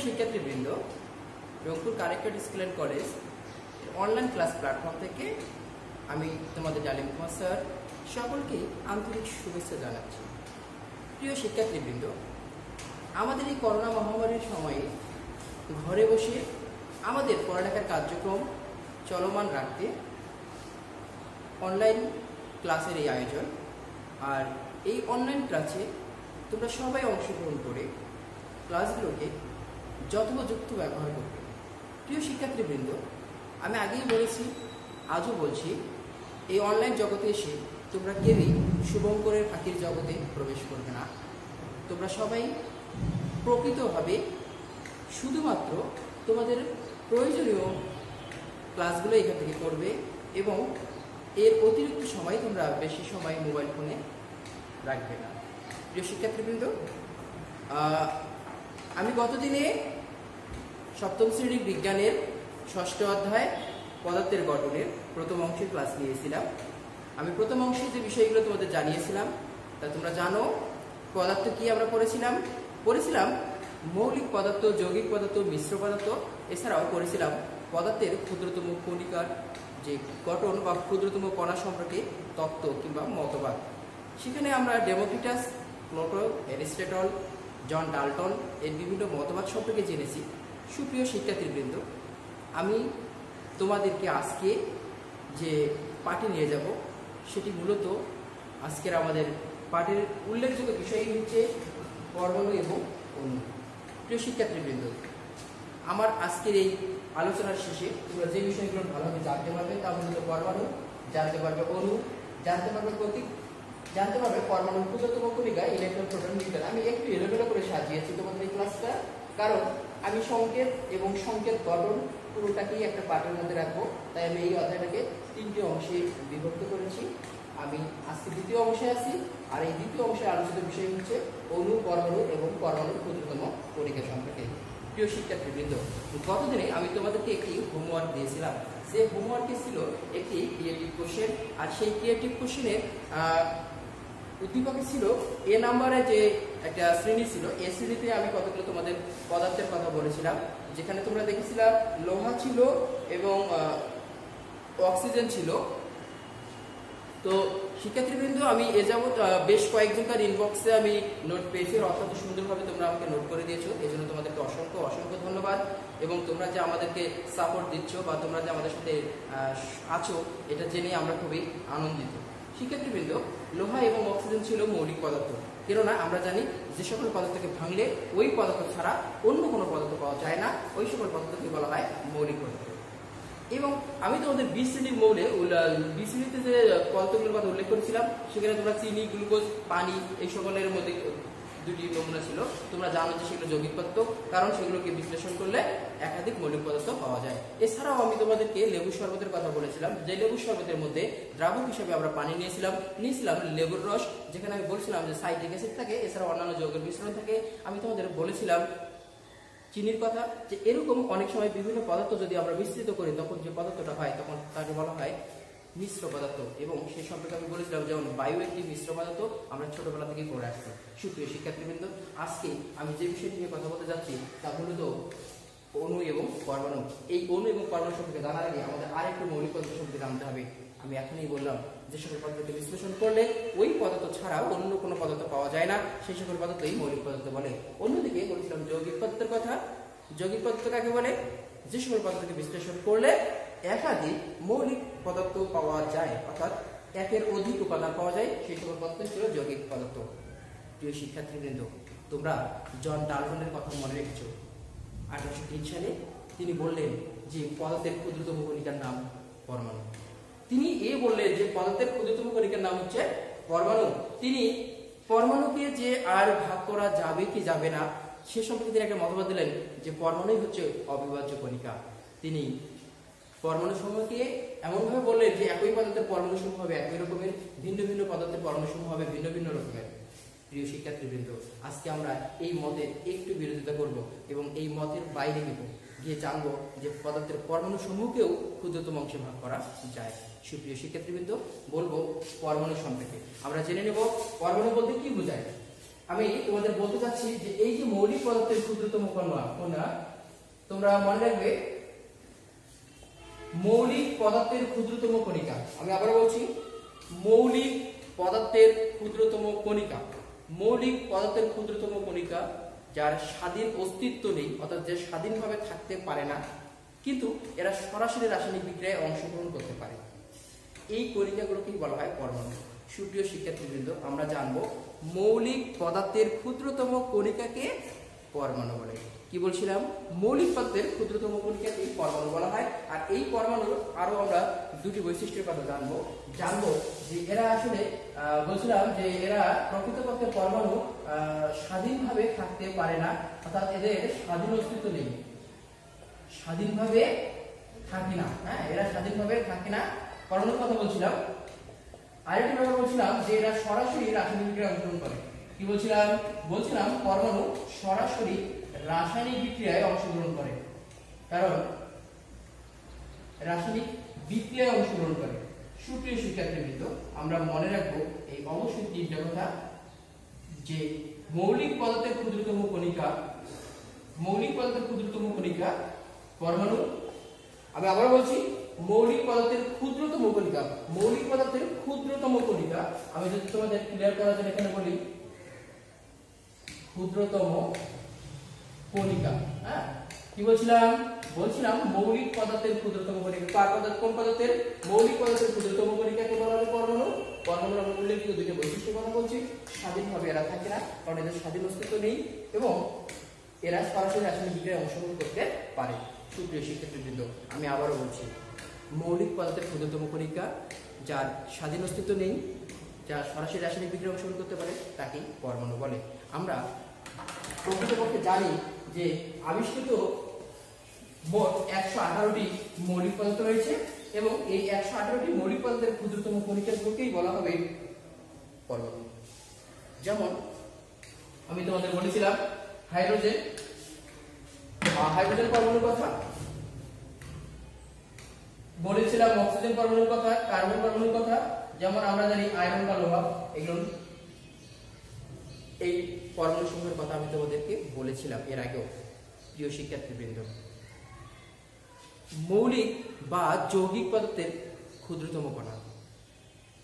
শিক্ষার্থীবৃন্দ, Rangpur corrected school and college online class platform থেকে আমি তোমাদের জালিম কুমার স্যার সকলকে আন্তরিক শুভেচ্ছা জানাচ্ছি। প্রিয় শিক্ষার্থীবৃন্দ, আমাদের এই করোনা মহামারীর সময়ে ঘরে বসে আমাদের পড়ালেখার কার্যক্রম চলমান রাখতে অনলাইন ক্লাসের এই আয়োজন। আর এই অনলাইন ক্লাসে তোমরা সবাই অংশগ্রহণ করে ক্লাসগুলোকে যথোপযুক্ত ব্যবহার করবে। প্রিয় শিক্ষার্থীবৃন্দ, আমি আগেই বলেছি, আজও বলছি, এই অনলাইন জগতে এসে তোমরা কেউই শুভঙ্করের ফাঁকির জগতে প্রবেশ করবে না। তোমরা সবাই প্রকৃতভাবে শুধুমাত্র তোমাদের প্রয়োজনীয় ক্লাসগুলো এখান থেকে করবে এবং এর অতিরিক্ত সময় তোমরা বেশি সময় মোবাইল ফোনে রাখবে না। প্রিয় শিক্ষার্থীবৃন্দ, আমি গতদিনে সপ্তম শ্রেণীর বিজ্ঞানের ষষ্ঠ অধ্যায় পদার্থের গঠনের প্রথম অংশের ক্লাস নিয়েছিলাম। আমি প্রথম অংশে যে বিষয়গুলো তোমাদের জানিয়েছিলাম তা তোমরা জানো। পদার্থ কি আমরা পড়েছিলাম মৌলিক পদার্থ, যৌগিক পদার্থ, মিশ্র পদার্থ, এছাড়াও পড়েছিলাম পদার্থের ক্ষুদ্রতম কণিকার যে গঠন বা ক্ষুদ্রতম কণা সম্পর্কে তত্ত্ব কিংবা মতবাদ। সেখানে আমরা Democritus, Pluto, Aristotle, John Dalton এর বিভিন্ন মতবাদ সম্পর্কে জেনেছি। সুপ্রিয় শিক্ষার্থীবৃন্দ, আমি তোমাদেরকে আজকে যে পাঠে নিয়ে যাব সেটি মূলত আজকের আমাদের পাঠের উল্লেখযোগ্য বিষয় হচ্ছে পরমাণু এবং অণু। প্রিয় শিক্ষার্থীবৃন্দ, আমার আজকের এই আলোচনার শেষে তোমরা যে বিষয়গুলো ভালোভাবে জানতে পারবে তা মূলত পরমাণু, জানতে পারবে অণু, জানতে পারবে প্রতীক, জানতে পারবে পরমাণুর ক্ষুদ্রতম কণিকা, ইলেকট্রন, প্রোটন, নিউট্রন। আমি একটু এলোমেলো করে সাজিয়েছি তোমাদের এই ক্লাসটা, কারণ আমি সংকেত এবং সংকেত গঠন পুরোটাকেই একটা পাঠের মধ্যে রাখবো। তাই আমি এই অধ্যায়টাকে তিনটি অংশে বিভক্ত করেছি। আমি আজকে দ্বিতীয় অংশে আছি, আর এই দ্বিতীয় অংশে আলোচিত বিষয় হচ্ছে অণু, পরমাণু এবং পরমাণুর ক্ষুদ্রতম কণিকা সম্পর্কে। প্রিয় শিক্ষার্থীবৃন্দ, গতদিনে আমি তোমাদেরকে একটি হোমওয়ার্ক দিয়েছিলাম। যে হোমওয়ার্কটি ছিল একটি ক্রিয়েটিভ কোশ্চেন, আর সেই ক্রিয়েটিভ কোশ্চেনের উদ্দীপকে ছিল এ নাম্বারে যে একটা শ্রেণী ছিল। এই শ্রেণীতে আমি কতগুলো তোমাদের পদার্থের কথা বলেছিলাম, যেখানে তোমরা দেখেছিলাম লোহা ছিল এবং অক্সিজেন ছিল। তো শিক্ষার্থীবৃন্দ, আমি এ যাবৎ বেশ কয়েকজনকার ইনবক্সে আমি নোট পেয়েছি, অত্যন্ত সুন্দরভাবে তোমরা আমাকে নোট করে দিয়েছো। এই জন্য তোমাদেরকে অসংখ্য অসংখ্য ধন্যবাদ। এবং তোমরা যে আমাদেরকে সাপোর্ট দিচ্ছ বা তোমরা যে আমাদের সাথে আছো, এটা জেনে আমরা খুবই আনন্দিত। শিক্ষার্থীবৃন্দ, লোহা এবং অক্সিজেন ছিল মৌলিক পদার্থ। কেননা আমরা জানি যে সকল পদার্থকে ভাঙলে ওই পদার্থ ছাড়া অন্য কোনো পদার্থ পাওয়া যায় না, ওই সকল পদার্থকে বলা হয় মৌলিক পদার্থ। এবং আমি তোমাদের বি শ্রেণীর মৌলে বি শ্রেণীতে যে পদার্থগুলোর কথা উল্লেখ করেছিলাম, সেখানে তোমরা চিনি, গ্লুকোজ, পানি এই সকলের মধ্যে দুটি নমুনা ছিল। তোমরা জানো যে সেগুলো যৌগিক পদার্থ, কারণ সেগুলোকে বিশ্লেষণ করলে একাধিক মৌলিক পদার্থ পাওয়া যায়। এছাড়াও আমি তোমাদেরকে লেবু শরবতের কথা বলেছিলাম, যে লেবু শরবতের মধ্যে দ্রাবক হিসেবে আমরা পানি নিয়েছিলাম লেবুর রস, যেখানে আমি বলছিলাম যে সাইট্রিক অ্যাসিড থাকে, এছাড়াও অন্যান্য যৌগের মিশ্রণ থাকে। আমি তোমাদের বলেছিলাম চিনির কথা, যে এরকম অনেক সময় বিভিন্ন পদার্থ যদি আমরা মিশ্রিত করি তখন যে পদার্থটা হয় তখন তাকে বলা হয় মিশ্র পদার্থ। এবং সে সম্পর্কে আমি বলেছিলাম যেমন বায়ু একটি মিশ্র পদার্থ, আমরা ছোটবেলা থেকে পড়ে আসছি। সুপ্রিয় শিক্ষার্থীবৃন্দ, আজকে আমি যে বিষয়টি নিয়ে কথা বলতে যাচ্ছি তা মূলত অণু এবং পরমাণু। এই অণু এবং পরমাণু সম্পর্কে জানার আগে আমাদের আরেকটু মৌলিক পদার্থ সম্পর্কে জানতে হবে। আমি এখনই বললাম যে সকল পদার্থকে বিশ্লেষণ করলে ওই পদার্থ ছাড়াও অন্য কোনো পদার্থ পাওয়া যায় না, সেই সকল পদার্থই মৌলিক পদার্থ বলে। অন্যদিকে বলেছিলাম যৌগিক পদার্থের কথা। যৌগিক পদার্থ কাকে বলে? যে সকল পদার্থকে বিশ্লেষণ করলে একাধিক মৌলিক পদার্থ পাওয়া যায়, অর্থাৎ একের অধিক উপাদান পাওয়া যায়, সেই সকল পদার্থ ছিল যৌগিক পদার্থ। প্রিয় শিক্ষার্থীবৃন্দ, তোমরা জন ডাল্টনের কথা মনে রেখেছো। 1803 সালে তিনি বললেন যে পদার্থের ক্ষুদ্রতম কণিকার নাম পরমাণু। তিনি বললেন যে পদার্থের ক্ষুদ্রতম কণিকার নাম হচ্ছে পরমাণু। তিনি পরমাণুকে যে আর ভাগ করা যাবে কি যাবে না সে সম্পর্কে তিনি একটা মতবাদ দিলেন যে পরমাণুই হচ্ছে অবিভাজ্য কণিকা। তিনি পরমাণু সমূহকে এমনভাবে বললেন যে একই পদার্থের পরমাণু সমূহ হবে একই রকমের, ভিন্ন ভিন্ন পদার্থের পরমাণু সমূহ হবে ভিন্ন ভিন্ন রকমের। প্রিয় শিক্ষার্থীবৃন্দ, আজকে আমরা এই মতের একটু বিরোধিতা করব এবং এই মতের বাইরে গিয়ে জানবো যে পদার্থের পরমাণু সমূহকেও ক্ষুদ্রতম অংশে ভাগ করা যায়। সুপ্রিয় শিক্ষার্থীবৃন্দ, বলবো পরমাণু সম্পর্কে। আমরা জেনে নেব পরমাণু বলতে কি বোঝায়। আমি তোমাদের বলতে চাচ্ছি যে এই যে মৌলিক পদার্থের ক্ষুদ্রতম কণা, তোমরা মনে রাখবে মৌলিক পদার্থের ক্ষুদ্রতম কণিকা। আমি আবার বলছি, মৌলিক পদার্থের ক্ষুদ্রতম কণিকা। মৌলিক পদার্থের ক্ষুদ্রতম কণিকা যার স্বাধীন অস্তিত্ব নেই, অর্থাৎ যে স্বাধীনভাবে থাকতে পারে না, কিন্তু এরা সরাসরি রাসায়নিক বিক্রিয়ায় অংশগ্রহণ করতে পারে, এই কণিকাগুলোকেই বলা হয় পরমাণু। সুপ্রিয় শিক্ষার্থীবৃন্দ, আমরা জানবো মৌলিক পদার্থের ক্ষুদ্রতম কণিকাকে পরমাণু বলে। কি বলছিলাম? মৌলিক পদার্থের ক্ষুদ্রতম কণিকাকে পরমাণু বলা হয়। আর এই পরমাণুর আরো আমরা দুটি বৈশিষ্ট্যের কথা জানবো যে এরা আসলে বলছিলাম যে এরা প্রকৃতপক্ষে পরমাণু স্বাধীনভাবে থাকতে পারে না, অর্থাৎ এদের স্বাধীন অস্তিত্ব নেই, স্বাধীনভাবে থাকে না। হ্যাঁ, এরা স্বাধীনভাবে থাকে না, পরমাণুর কথা বলছিলাম। আরেকটি ব্যাপার বলছিলাম যে এরা সরাসরি রাসায়নিক বিক্রিয়ায় অংশগ্রহণ করে। কি বলছিলাম পরমাণু সরাসরি রাসায়নিক বিক্রিয়ায় অংশগ্রহণ করে, কারণ রাসায়নিক বিক্রিয়ায় অংশগ্রহণ করে। সুপ্রিয় শিক্ষার্থীবৃন্দ, আমরা মনে রাখবো এই অবশ্যই তিনটা কথা, যে মৌলিক পদার্থের ক্ষুদ্রতম কণিকা পরমাণু। আমি আবার বলছি, মৌলিক পদার্থের ক্ষুদ্রতম কণিকা। আমি যদি তোমাদের ক্লিয়ার করার জন্য এখানে বলি ক্ষুদ্রতম কণিকা। হ্যাঁ, কি বলছিলাম মৌলিক পদার্থের ক্ষুদ্রতম কণিকা। কোন পদার্থের? মৌলিক পদার্থের ক্ষুদ্রতম কণিকাকে বলা হয় পরমাণু। পরমাণুর আমরা উল্লেখিত দুইটা বৈশিষ্ট্য কথা বলছি। স্বাধীনভাবে এরা থাকে না, কারণ এদের স্বাধীন অস্তিত্ব নেই, এবং এরা সরাসরি রাসায়নিক বিক্রিয়ায় অংশগ্রহণ করতে পারে। সুপ্রিয় শিক্ষার্থীবৃন্দ, আমি আবারও বলছি, মৌলিক পদার্থের ক্ষুদ্রতম কণিকা যার স্বাধীন অস্তিত্ব নেই, যা সরাসরি রাসায়নিক বিক্রিয়ায় অংশগ্রহণ করতে পারে, তাকেই পরমাণু বলে। আমরা প্রকৃতপক্ষে জানি যে আবিষ্কৃত মোট 118টি মৌলিক পদার্থ রয়েছে, এবং এই 118টি মৌলিক পদার্থের ক্ষুদ্রতম কণিকাগুলোকেই বলা হবে পরমাণু। যেমন আমি তোমাদের বলেছিলাম হাইড্রোজেন পরমাণুর কথা, বলেছিলাম অক্সিজেন পরমাণুর কথা, কার্বন পরমাণুর কথা। যেমন আমরা জানি আয়রন বা লোহা, এগুলো এই পরমাণু সমূহের কথা আমি তোমাদেরকে বলেছিলাম এর আগেও। প্রিয় শিক্ষার্থীবৃন্দ, মৌলিক বা যৌগিক পদার্থের ক্ষুদ্রতম কণা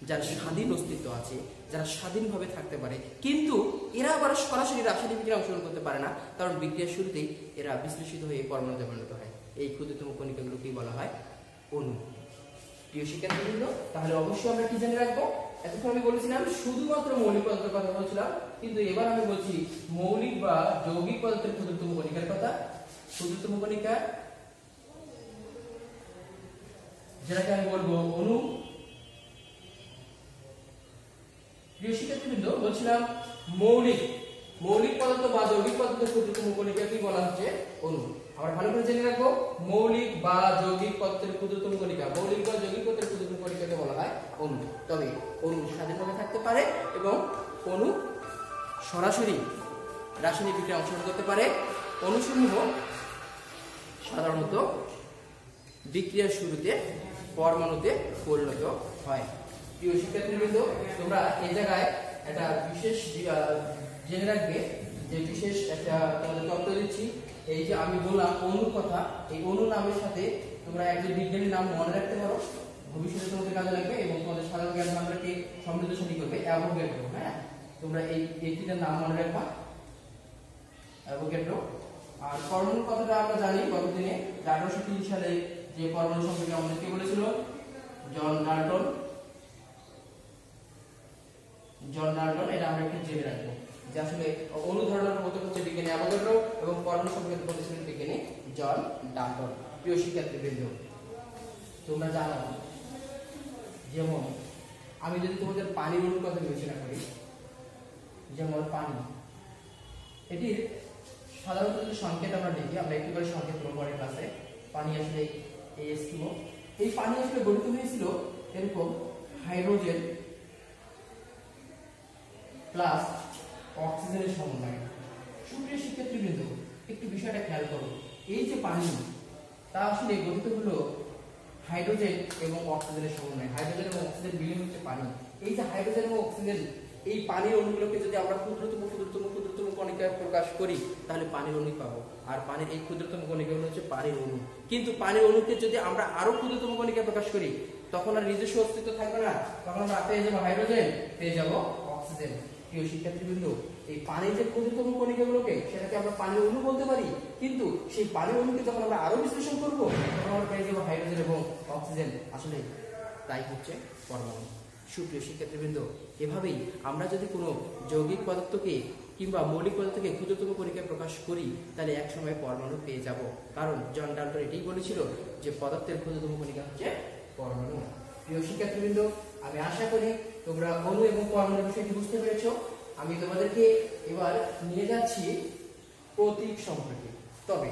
যার স্বাধীন অস্তিত্ব আছে, যারা স্বাধীনভাবে থাকতে পারে, কিন্তু এরা আবার সরাসরি রাসায়নিক বিক্রিয়ায় অংশগ্রহণ করতে পারে না, কারণ বিক্রিয়ার শুরুতেই এরা বিশ্লেষিত হয়ে পরমাণুতে পরিণত হয়। এই ক্ষুদ্রতম কণিকাগুলোকেই বলা হয় অণু। প্রিয় শিক্ষার্থীবৃন্দ, তাহলে অবশ্যই আমরা কি জেনে রাখবো? এতক্ষণ আমি বলেছিলাম শুধুমাত্র মৌলিক পদার্থের কথা বলছিলাম, কিন্তু এবার আমি বলছি মৌলিক বা যৌগিক পদার্থের ক্ষুদ্রতম কণিকার কথা। ক্ষুদ্রতম কণিকা যেটাকে আমি বলবো অণু। প্রিয় শিক্ষার্থীবৃন্দ, বলছিলাম মৌলিক পদার্থ বা যৌগিক পদার্থের ক্ষুদ্রতম কণিকাকে বলা হচ্ছে অণু। আমরা ভালো করে জেনে রাখবো, মৌলিক বা যৌগিক পদার্থের ক্ষুদ্রতম কণিকা, মৌলিক বা যৌগিক পদার্থের ক্ষুদ্রতম কণিকাকে বলা হয় অণু। তবে অণু স্বাধীনভাবে থাকতে পারে, এবং অণু সরাসরি রাসায়নিক বিক্রিয়ায় অংশগ্রহণ করতে পারে। অণুসমূহ সাধারণত বিক্রিয়ার শুরুতে পরমাণুতে পরিণত হয়। প্রিয় শিক্ষার্থীবৃন্দ, তোমরা এই জায়গায় একটা বিশেষ জেনে রাখবে, যে বিশেষ একটা তোমাদের তথ্য দিচ্ছি। এই যে আমি বললাম অণুর কথা, এই অণু নামের সাথে তোমরা একজন বিজ্ঞানীর নাম মনে রাখতে পারো, ভবিষ্যতে তোমাদের কাজে লাগবে, এবং তোমাদের সাধারণ জ্ঞান ভান্ডারকে সমৃদ্ধশালী করবে। অ্যাভোগাড্রো, হ্যাঁ, তোমরা এই তিনটার নাম মনে রাখবা, অ্যাভোগাড্রো। আর পরমাণুর কথাটা আমরা জানি, গতদিনে 1803 সালে যে পরমাণু সম্পর্কে আমাদেরকে বলেছিল জন ডাল্টন, এটা আমরা একটু জেনে রাখবো, যে আসলে অণু ধারণার প্রবর্তক হচ্ছে বিজ্ঞানী অ্যাভোগাড্রো, এবং পরমাণু সম্পর্কে বলেছিলেন বিজ্ঞানী জন ডাল্টন। প্রিয় শিক্ষার্থীবৃন্দ, তোমরা জানো, যেমন আমি যদি তোমাদের পানির অণুর কথা বিবেচনা করি, যেমন পানি, এটির সাধারণত যে সংকেত আমরা দেখি, আমরা একটু করে সংকেত করব পরের ক্লাসে। পানি আসলে H2O, এই পানি আসলে গঠিত হয়েছিল এরকম হাইড্রোজেন প্লাস অক্সিজেনের সমন্বয়ে। সুপ্রিয় শিক্ষার্থীবৃন্দ, একটু বিষয়টা খেয়াল করো, এই যে পানি, তা আসলে গঠিত হলো হাইড্রোজেন এবং অক্সিজেনের সমন্বয়ে। হাইড্রোজেন এবং অক্সিজেন মিলে হচ্ছে পানি। এই যে হাইড্রোজেন এবং অক্সিজেন, এই পানির অণুগুলোকে যদি আমরা ক্ষুদ্রতম ক্ষুদ্রতম ক্ষুদ্রতম কণিকায় প্রকাশ করি তাহলে পানির অণু পাবো। আর পানির এই ক্ষুদ্রতম কণিকাগুলো হচ্ছে পানির অণু। কিন্তু পানির অণুকে যদি আমরা আরো ক্ষুদ্রতম কণিকায় প্রকাশ করি তখন আর নিজস্ব অস্তিত্ব থাকবে না, তখন আমরা পেয়ে যাবো হাইড্রোজেন, পেয়ে যাবো অক্সিজেন। প্রিয় শিক্ষার্থীবৃন্দ, এই পানির যে ক্ষুদ্রতম কণিকাগুলোকে সেটাকে আমরা পানির অণু বলতে পারি, কিন্তু সেই পানির অণুকে যখন আমরা আরো বিশ্লেষণ করবো তখন আমরা পেয়ে যাবো হাইড্রোজেন এবং অক্সিজেন। আসলে তাই হচ্ছে পরমাণু। সুপ্রিয় শিক্ষার্থীবৃন্দ, এভাবেই আমরা যদি কোনো যৌগিক পদার্থকে কিংবা মৌলিক পদার্থকে ক্ষুদ্রতম কণিকায় প্রকাশ করি তাহলে এক সময় পরমাণু পেয়ে যাব। কারণ জন ডাল্টন এটাই বলেছিল যে পদার্থের ক্ষুদ্রতম কণিকা হচ্ছে পরমাণু। প্রিয় শিক্ষার্থীবৃন্দ, আমি আশা করি তোমরা অণু এবং পরমাণুর বিষয়টি বুঝতে পেরেছো। আমি তোমাদেরকে এবার নিয়ে যাচ্ছি প্রতীক সম্পর্কে। তবে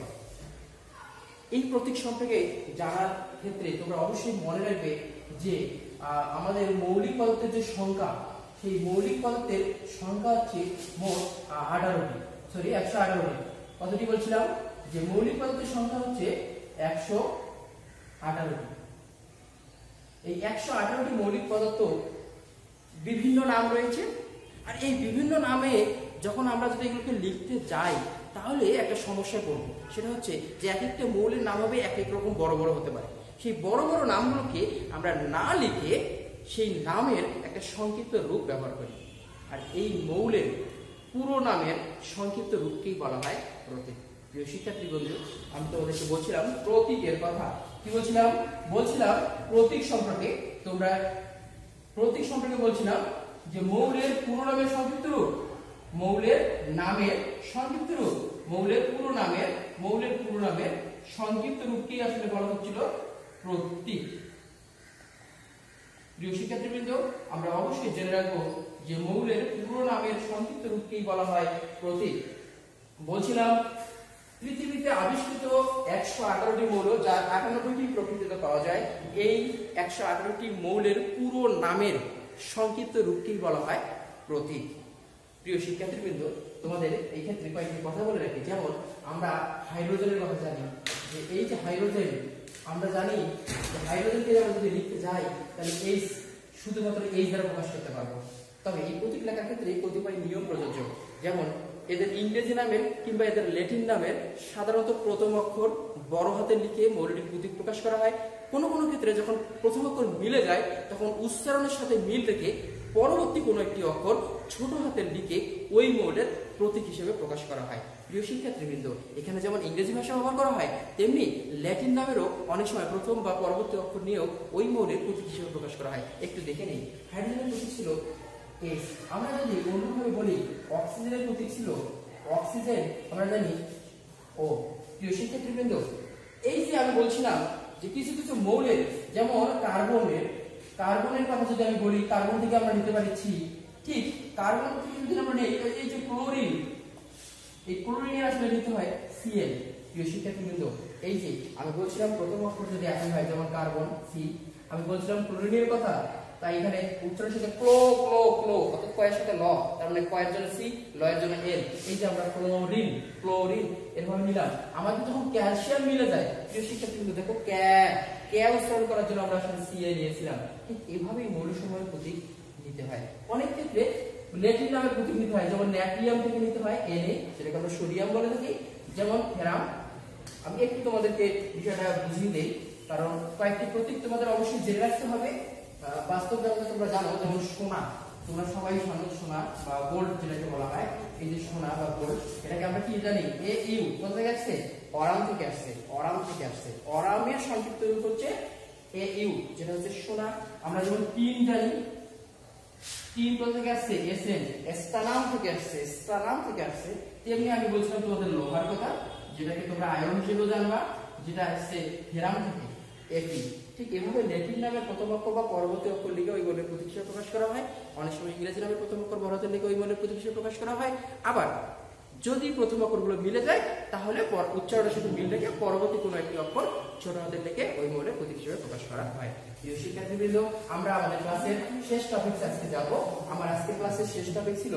এই প্রতীক সম্পর্কে জানার ক্ষেত্রে তোমরা অবশ্যই মনে রাখবে যে আমাদের মৌলিক পদার্থের যে সংখ্যা, সেই মৌলিক পদার্থের সংখ্যা হচ্ছে মোট 18টি, সরি 118টি। কতটি বলছিলাম? যে মৌলিক পদার্থের সংখ্যা হচ্ছে 118টি। এই 118টি মৌলিক পদার্থ বিভিন্ন নাম রয়েছে। আর এই বিভিন্ন নামে যখন আমরা যদি এগুলোকে লিখতে যাই তাহলে একটা সমস্যায় পড়বো। সেটা হচ্ছে যে এক একটা মৌলের নাম হবে এক এক রকম বড় বড় হতে পারে। সেই বড় বড় নামগুলোকে আমরা না লিখে সেই নামের একটা সংক্ষিপ্ত রূপ ব্যবহার করি। আর এই মৌলের পুরো নামের সংক্ষিপ্ত রূপকেই বলা হয় প্রতীক। প্রিয় শিক্ষার্থী বন্ধু, আমি তোমাদেরকে বলছিলাম প্রতীকের কথা। কি বলছিলাম? বলছিলাম প্রতীক সম্পর্কে। তোমরা প্রতীক সম্পর্কে বলছিলাম যে মৌলের পুরো নামের সংক্ষিপ্ত রূপ, মৌলের নামের সংক্ষিপ্ত রূপ, মৌলের পুরো নামের সংক্ষিপ্ত রূপকেই আসলে বলা হচ্ছিল প্রতীক। প্রিয় শিক্ষার্থীবৃন্দ, আমরা অবশ্যই জেনে রাখবো যে মৌলের পুরো নামের সংক্ষিপ্ত রূপকেই বলা হয় প্রতীক। বলছিলাম পৃথিবীতে আবিষ্কৃত 118টি মৌল, যার 98টি প্রকৃতিতে পাওয়া যায়, এই 118টি মৌলের পুরো নামের সংক্ষিপ্ত রূপকেই বলা হয় প্রতীক। প্রিয় শিক্ষার্থীবৃন্দ, তোমাদের এই ক্ষেত্রে কয়েকটি কথা বলে রাখি। যেমন আমরা হাইড্রোজেনের কথা জানি, যে এই যে হাইড্রোজেন, আমরা জানি যে হাইড্রোজেনকে আমরা যদি লিখতে যাই তাহলে এইচ, শুধুমাত্র এইচ দ্বারা প্রকাশ করতে পারবো। তবে এই প্রতীক লেখার ক্ষেত্রে কতিপয় নিয়ম প্রযোজ্য। যেমন এদের ইংরেজি নামের কিংবা এদের ল্যাটিন নামের সাধারণত প্রথম অক্ষর বড় হাতে লিখে মৌলটির প্রতীক প্রকাশ করা হয়। কোনো কোনো ক্ষেত্রে যখন প্রথম অক্ষর মিলে যায় তখন উচ্চারণের সাথে মিল রেখে পরবর্তী কোনো একটি অক্ষর ছোট হাতে লিখে ওই মৌলের প্রতীক হিসেবে প্রকাশ করা হয়। প্রিয় শিক্ষার্থীবৃন্দ, এখানে যেমন ইংরেজি ভাষা ব্যবহার করা হয় তেমনি ল্যাটিন নামেরও অনেক সময় প্রথম বা পরবর্তী অক্ষর নিয়েও ওই মৌলের প্রতীক হিসেবে প্রকাশ করা হয়। একটু দেখে নেই। হাইড্রোজেনের প্রতীক ছিল H। আমরা যদি অন্যভাবে বলি অক্সিজেনের প্রতীক ছিল অক্সিজেন, আমরা জানি O। প্রিয় শিক্ষার্থীবৃন্দ, এই যে আমি বলছিলাম যে কিছু কিছু মৌলের, যেমন কার্বনের কথা যদি আমি বলি, কার্বন থেকে আমরা নিতে পারি C। ঠিক কার্বন থেকে যদি আমরা নেই এই যে ক্লোরিন, এই ক্লোরিনের আসলে নিতে হয় Cl। প্রিয় শিক্ষার্থীবৃন্দ, এই যে আমি বলছিলাম প্রথম অক্ষর যদি একই হয়, যেমন কার্বন C, আমি বলছিলাম ক্লোরিনের কথা, তাই এখানে উচ্চারণের সাথে ক্লো ক্লো ক্লো, অর্থাৎ কয়ের সাথে ল, তার মানে কয়ের জন্য সি, লয়ের জন্য এল। এই যে আমরা ক্লোরিন এরভাবে নিলাম। আমাদের যখন ক্যালসিয়াম মিলে যায়, প্রিয় শিক্ষার্থীবৃন্দ দেখো কে উচ্চারণ করার জন্য আমরা আসলে সি এ নিয়েছিলাম। ঠিক এভাবেই মৌলসমূহের প্রতীক নিতে হয়। অনেক ক্ষেত্রে ল্যাটিন নামের প্রতীক নিতে হয়, যেমন ন্যাট্রিয়াম থেকে নিতে হয় Na, সেটাকে আমরা সোডিয়াম বলে থাকি। যেমন ফেরাম। আমি একটু তোমাদেরকে বিষয়টা বুঝিয়ে দেই, কারণ কয়েকটি প্রতীক তোমাদের অবশ্যই জেনে রাখতে হবে। বাস্তব জগতে তোমরা জানো, যেমন সোনা, তোমরা সবাই জানো সোনা বা গোল্ড যেটাকে বলা হয়, এই যে সোনা বা গোল্ড, এটাকে আমরা কি জানি? AU। কোথা থেকে আসছে? অরাম থেকে আসছে। অরামের সংক্ষিপ্ত রূপ হচ্ছে AU, যেটা হচ্ছে সোনা। আমরা যেমন টিন জানি, টিন কোথা থেকে আসছে? SN, স্টানাম থেকে আসছে। তেমনি আমি বলছিলাম তোমাদের লোহার কথা, যেটাকে তোমরা আয়রন হিসেবে জানবা, যেটা আসছে ফেরাম থেকে, Fe। ঠিক এভাবে ল্যাটিন নামের প্রথম অক্ষর বা পরবর্তী অক্ষর লিখে ওই মৌলের প্রতীক হিসেবে প্রকাশ করা হয়। অনেক সময় ইংরেজি নামের প্রথম অক্ষর বড় হাতে লিখে ওই মৌলের প্রতীক হিসেবে প্রকাশ করা হয়। আবার যদি প্রথম অক্ষরগুলো মিলে যায় তাহলে উচ্চারণের সাথে মিল রেখে পরবর্তী কোনো একটি অক্ষর ছোট হাতে লিখে ওই মৌলের প্রতীক হিসেবে প্রকাশ করা হয়। প্রিয় শিক্ষার্থীবৃন্দ, আমরা আমাদের ক্লাসের শেষ টপিক আজকে যাব। আমার আজকের ক্লাসের শেষ টপিক ছিল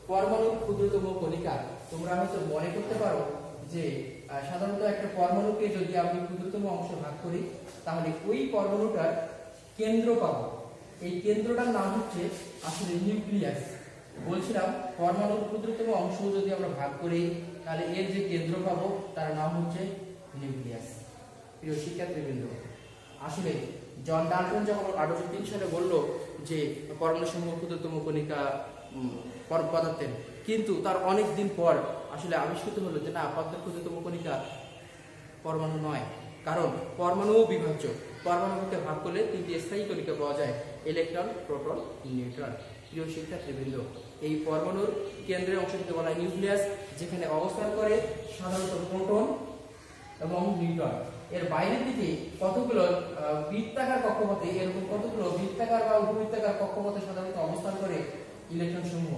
পরমাণুর ক্ষুদ্রতম কণিকা। তোমরা হয়তো মনে করতে পারো যে সাধারণত একটা পরমাণুকে যদি আমি ক্ষুদ্রতম অংশ ভাগ করি তাহলে ওই পরমাণুটার কেন্দ্র পাবো। এই কেন্দ্রটার নাম হচ্ছে আসলে নিউক্লিয়াস। বলছিলাম পরমাণুর ক্ষুদ্রতম অংশ যদি আমরা ভাগ করি তাহলে এর যে কেন্দ্র পাবো তার নাম হচ্ছে নিউক্লিয়াস। প্রিয় শিক্ষার্থীবৃন্দ, আসলে জন ডাল্টন যখন 1803 সালে বলল যে পরমাণু সমূহ ক্ষুদ্রতম কণিকা পদার্থের, কিন্তু তার অনেক দিন পর আসলে আবিষ্কৃত হলো যে না, পদার্থের ক্ষুদ্রতম কণিকা পরমাণু নয়, কারণ পরমাণুও বিভাজ্য। পরমাণুকে ভাগ করলে 3টি স্থায়ী কণিকা পাওয়া যায়, ইলেকট্রন, প্রোটন, নিউট্রন। প্রিয় শিক্ষার্থীবৃন্দ, এই পরমাণুর কেন্দ্রের অংশটিকে বলা হয় নিউক্লিয়াস, যেখানে অবস্থান করে সাধারণত প্রোটন এবং নিউট্রন। এর বাইরের দিকে কতগুলো বৃত্তাকার কক্ষপথে, এরকম কতগুলো বৃত্তাকার বা উপবৃত্তাকার কক্ষপথে সাধারণত অবস্থান করে ইলেকট্রন সমূহ।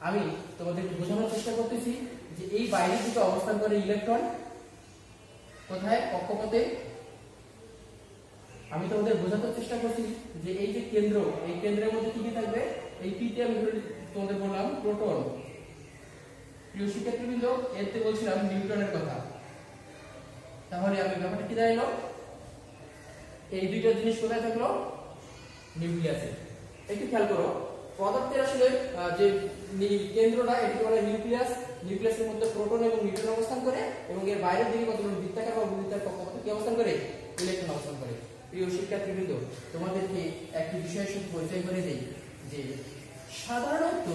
আমি তোমাদেরকে বোঝানোর চেষ্টা করতেছি যে এই বাইরের দিকে অবস্থান করে ইলেকট্রন কোথায়, কক্ষপথে। আমি তোমাদের বোঝাতে চেষ্টা করছি যে এই যে কেন্দ্র, এই কেন্দ্রের মধ্যে কি কি থাকবে, এই পিতে আমি তোমাদের বললাম প্রোটন। প্রিয় শিক্ষার্থীবৃন্দ, এতে বলছিলাম নিউট্রনের কথা। তাহলে আমি ব্যাপারটা কি দাঁড়ালো, এই দুইটা জিনিস কোথায় থাকলো, নিউক্লিয়াসে। একটু খেয়াল করো, পদার্থের আসলে যে কেন্দ্রটা এটাকে বলা হয় নিউক্লিয়াস। নিউক্লিয়াসের মধ্যে প্রোটন এবং নিউট্রন অবস্থান করে, এবং এর বাইরের দিকে কতগুলো বৃত্তাকার বা উপবৃত্তাকার কক্ষপথে কি অবস্থান করে, ইলেকট্রন অবস্থান করে। প্রিয় শিক্ষার্থীবৃন্দ, তোমাদেরকে একটি বিষয়ের সাথে পরিচয় করে দেই যে সাধারণত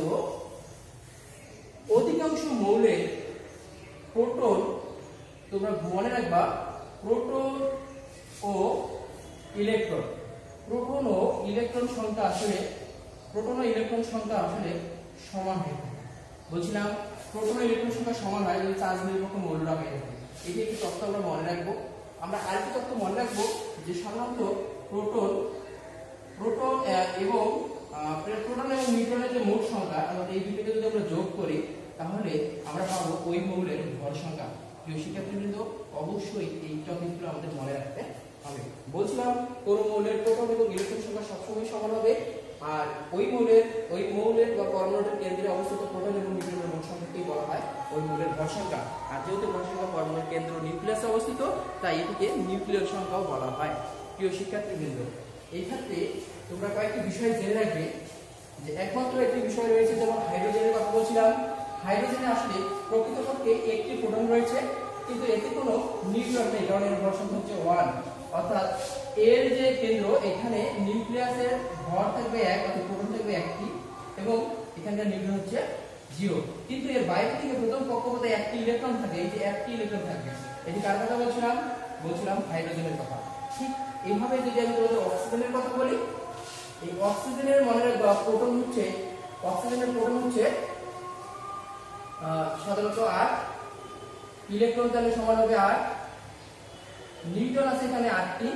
অধিকাংশ মৌলের প্রোটন, তোমরা মনে রাখবা, প্রোটন ও ইলেকট্রন, প্রোটন ও ইলেকট্রন সংখ্যা আসলে সমান হয়। বলছিলাম প্রোটন ও ইলেকট্রন সংখ্যা সমান হয় যদি চার্জ নিরপেক্ষ মৌলরা হয়ে থাকে। এটি একটি তথ্য আমরা মনে রাখবো। আমরা আরেকটি তথ্য মনে রাখবো যে সাধারণত প্রোটন এবং নিউট্রনের যে মোট সংখ্যা, আমাদের এই দুটোকে যদি আমরা যোগ করি তাহলে আমরা পাবো ওই মৌলের ভর সংখ্যা। প্রিয় শিক্ষার্থীবৃন্দ, অবশ্যই এই টপিকগুলো আমাদের মনে রাখতে হবে। বলছিলাম কোন মৌলের প্রোটন এবং ইলেকট্রন সংখ্যা সবসময় সমান হবে, আর ওই মৌলের বা পরমাণুর কেন্দ্রে অবস্থিত প্রোটন এবং নিউট্রনের মোট সংখ্যাকেই বলা হয় ওই মৌলের ভর সংখ্যা। আর যেহেতু ভর সংখ্যা পরমাণুর কেন্দ্র নিউক্লিয়াসে অবস্থিত, তাই এটিকে নিউক্লিয়ার সংখ্যাও বলা হয়। প্রিয় শিক্ষার্থীবৃন্দ, এই ক্ষেত্রে তোমরা কয়েকটি বিষয় জেনে রাখবে যে একমাত্র একটি বিষয় রয়েছে, যেমন হাইড্রোজেনের কথা বলছিলাম। হাইড্রোজেনে আসলে প্রকৃতপক্ষে একটি প্রোটন রয়েছে, কিন্তু এতে কোনো নিউট্রন নেই, কারণ এর ভর সংখ্যা হচ্ছে 1। অর্থাৎ এর যে কেন্দ্র, এখানে নিউক্লিয়াসের ভর থাকবে 1, অর্থাৎ প্রোটন থাকবে 1টি, এবং এখানকার নিউট্রন হচ্ছে 0। কিন্তু এর বাইরে থেকে প্রথম কক্ষপথে 1টি ইলেকট্রন থাকে, এই যে 1টি ইলেকট্রন থাকবে, এটি কার কথা বলছিলাম হাইড্রোজেনের কথা। ঠিক এইভাবে যদি আমি তোমাদের অক্সিজেনের কথা বলি, এই অক্সিজেনের মনে রাখবা অক্সিজেনের প্রোটন হচ্ছে সাধারণত 8, ইলেকট্রন তাহলে সমান হবে 8, নিউট্রন আছে এখানে 8টি,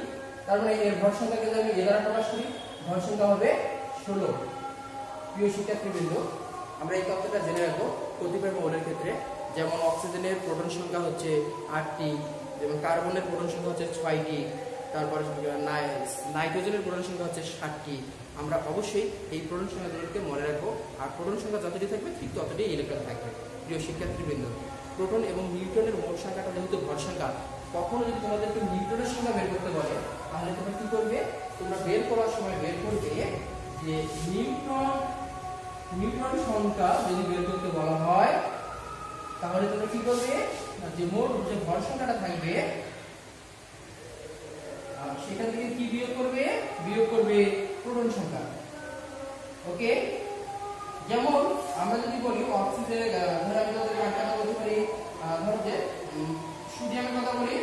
তার মানে এর ভর সংখ্যাকে যদি আমি 11 প্রকাশ করি, ভর সংখ্যা হবে 16। প্রিয় শিক্ষার্থীবৃন্দ, আমরা এই তথ্যটা জেনে রাখবো কতিপয় মৌলের ক্ষেত্রে। যেমন অক্সিজেনের প্রোটন সংখ্যা হচ্ছে 8টি, এবং কার্বনের প্রোটন সংখ্যা হচ্ছে 6টি, তারপরে নাইট্রোজেনের প্রোটন সংখ্যা হচ্ছে 7টি। আমরা অবশ্যই এই প্রোটন সংখ্যাগুলোকে মনে রাখবো, আর প্রোটন সংখ্যা যতটি থাকবে ঠিক ততটাই ইলেকট্রন থাকবে। প্রিয় শিক্ষার্থীবৃন্দ, প্রোটন এবং নিউট্রনের মোট সংখ্যাটা যেহেতু ভর সংখ্যা, কখনো যদি তোমাদেরকে নিউট্রনের সংখ্যা বের করতে বলে, তাহলে তোমরা কি করবে, তোমরা বের করার সময় বের করবে যে নিউট্রন সংখ্যা যদি বের করতে বলা হয়, তাহলে তোমরা কি করবে, যে মোট যে ভর সংখ্যাটা থাকবে সেখান থেকে কি বিয়োগ করবে প্রোটন সংখ্যা। ওকে, যেমন আমরা যদি বলি অক্সিজেন, ধরো আমি তোমাদের কথা বলতে পারি, ধরো যে সোডিয়ামের কথা বলি,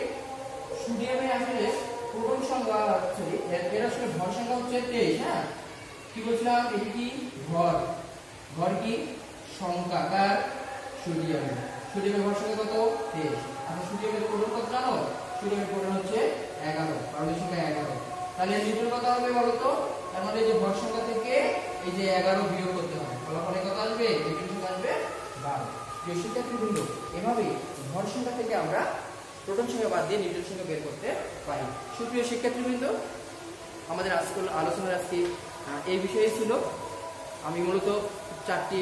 সোডিয়ামে আসলে প্রোটন সংখ্যা হচ্ছে, এর আসলে ভর সংখ্যা হচ্ছে 23। হ্যাঁ, কি বলছিলাম, এটি কি ভর কি সংখ্যা, কার, সোডিয়ামের ভর সংখ্যা কত, 23। আর সোডিয়ামের প্রোটন কত জানো, সোডিয়ামের প্রোটন হচ্ছে 11, পারমাণবিক সংখ্যা 11। তাহলে নিউট্রন কত হবে বলো তো, তার মানে যে ভর সংখ্যা থেকে এই যে 11 বিয়োগ করতে হবে, ফলাফলে কত আসবে, নিউট্রন সংখ্যা আসবে 12। প্রিয় শিক্ষার্থীবৃন্দ, এভাবে ভর সংখ্যা থেকে আমরা প্রোটন সংখ্যা বাদ দিয়ে নিউট্রন সংখ্যা বের করতে পারি। সুপ্রিয় শিক্ষার্থীবৃন্দ, আমাদের আজকের আলোচনার আজকে এই বিষয়ে ছিল। আমি মূলত কয়েকটি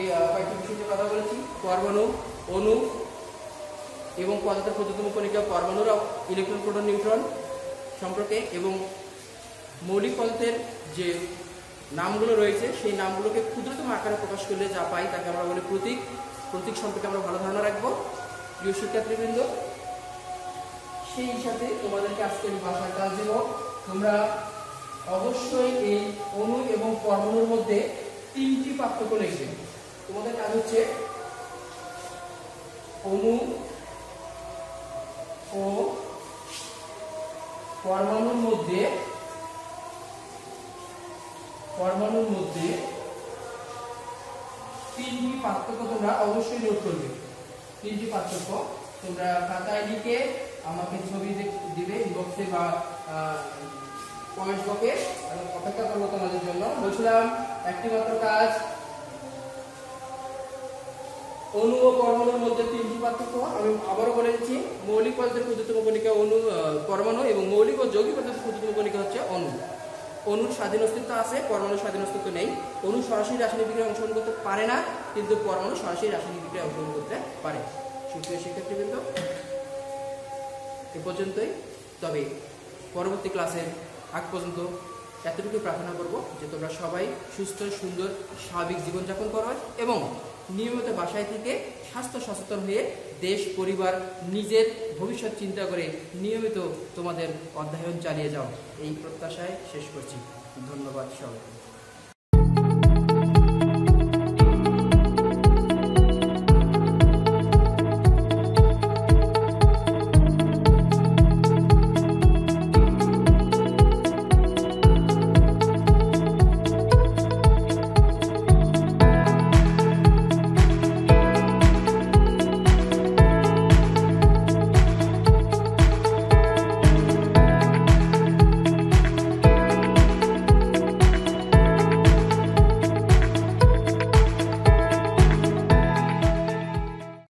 বিষয় নিয়ে কথা বলেছি, পরমাণু, অণু এবং পদার্থের ক্ষুদ্রতম কণিকা, পরমাণুর ইলেকট্রন, প্রোটন, নিউট্রন সম্পর্কে, এবং মৌলিক পদার্থের যে নামগুলো রয়েছে সেই নামগুলোকে ক্ষুদ্রতম আকারে প্রকাশ করলে যা পাই তাকে আমরা বলি প্রতীক। প্রতীক সম্পর্কে আমরা ভালো ধারণা রাখবো। প্রিয় শিক্ষার্থীবৃন্দ, সেই সাথে তোমাদেরকে আজকে আমি বাসার কাজ দেব। তোমরা অবশ্যই এই অণু এবং পরমাণুর মধ্যে 3টি পার্থক্য লিখবে। তোমাদের কাজ হচ্ছে অণু ও পরমাণুর মধ্যে 3টি পার্থক্য তোমরা অবশ্যই নোট করবে। 3টি পার্থক্য তোমরা খাতায় লিখে আমাকে ছবি দিবে ইনবক্সে বা কমেন্ট বক্সে। আমি অপেক্ষা করবো তোমাদের জন্য। বলছিলাম একটি মাত্র কাজ, অণু ও পরমাণুর মধ্যে 3টি পার্থক্য। আমি আবারও বলে দিচ্ছি, মৌলিক পদার্থের ক্ষুদ্রতম কণিকা অণু পরমাণু এবং মৌলিক ও যৌগিক পদার্থের ক্ষুদ্রতম কণিকা হচ্ছে অণু। অণুর স্বাধীন অস্তিত্ব আছে, পরমাণুর স্বাধীন অস্তিত্ব নেই। অণু সরাসরি রাসায়নিক বিক্রিয়ায় অংশগ্রহণ করতে পারে না, কিন্তু পরমাণু সরাসরি রাসায়নিক বিক্রিয়ায় অংশগ্রহণ করতে পারে। সুপ্রিয় শিক্ষার্থীবৃন্দ, এ পর্যন্তই। তবে পরবর্তী ক্লাসের আগ পর্যন্ত এতটুকু প্রার্থনা করব যে তোমরা সবাই সুস্থ সুন্দর স্বাভাবিক জীবনযাপন করো এবং নিয়মিত বাসায় থেকে স্বাস্থ্য সচেতন হয়ে দেশ পরিবার নিজের ভবিষ্যৎ চিন্তা করে নিয়মিত তোমাদের অধ্যয়ন চালিয়ে যাও। এই প্রত্যাশায় শেষ করছি। ধন্যবাদ সবাইকে।